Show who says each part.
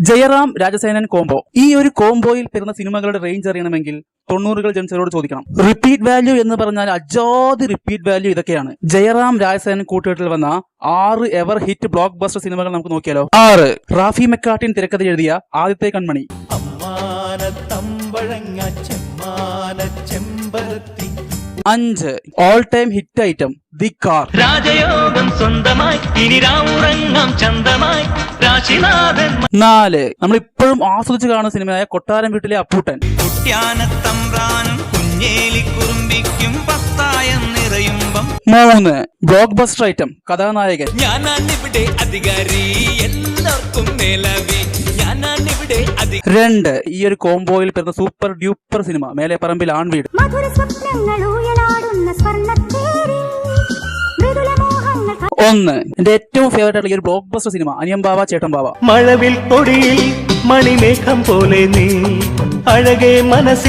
Speaker 1: Jayaram Rajasenan combo. ഈ ഒരു കോംബോയിൽ പിറന്ന സിനിമകളുടെ റേഞ്ച് അറിയണമെങ്കിൽ 90കൾ ജനിച്ചവരോട് ചോദിക്കണം. റിപ്പീറ്റ് വാല്യൂ എന്ന് പറഞ്ഞാൽ അജാതി റിപ്പീറ്റ് വാല്യൂ ഇതൊക്കെയാണ്. ജയറാം രാജസേനൻ കൂട്ടുകെട്ടിൽ വന്ന 6 എവർ ഹിറ്റ് ബ്ലോക്ക് ബസ്റ്റർ സിനിമകൾ നമുക്ക് നോക്കിയാലോ. 6. റാഫി മെക്കാട്ടിൻ തിരക്കഥ എഴുതിയ ആദ്യത്തെ കൺമണി. 5. All time hit item the car.
Speaker 2: രാജയോഗം സ്വന്തമായി ഇനി രാവുറങ്ങാം ചന്തമായി രാശിനാഥൻ.
Speaker 1: 4. നമ്മൾ ഇപ്പോഴും ആസ്വദിച്ച് കാണുന്ന സിനിമയായ കൊട്ടാരം വീട്ടിലെ അപ്പൂട്ടൻ.
Speaker 2: കുട്ട്യാനത്തമ്പ്രാനും കുഞ്ഞേലിക്കുറുമ്പിക്കും പത്തായം നിറയുമ്പം.
Speaker 1: 3. ബ്ലോക്ക് ബസ്റ്റർ ഐറ്റം കഥാനായകൻ.
Speaker 2: ഞാനാണിവിടെ അധികാരി എല്ലാവർക്കും മേലാവി. ഞാനാണിവിടെ
Speaker 1: 2. ഈ ഒരു കോംബോയിൽ പിറന്ന സൂപ്പർ ഡ്യൂപ്പർ സിനിമ മേലെ പറമ്പിൽ ആൺവീട്. 1. എന്റെ ഏറ്റവും ഫേവറേറ്റ് ആയിട്ടുള്ള ഈ ഒരു ബ്ലോക്ക് ബസ്റ്റർ സിനിമ അനിയംബാവ ചേട്ടംബാവ.
Speaker 2: മഴവിൽ പൊടിയിൽ മണിമേഘം പോലെ നീ അഴകേ മനസ്സിൽ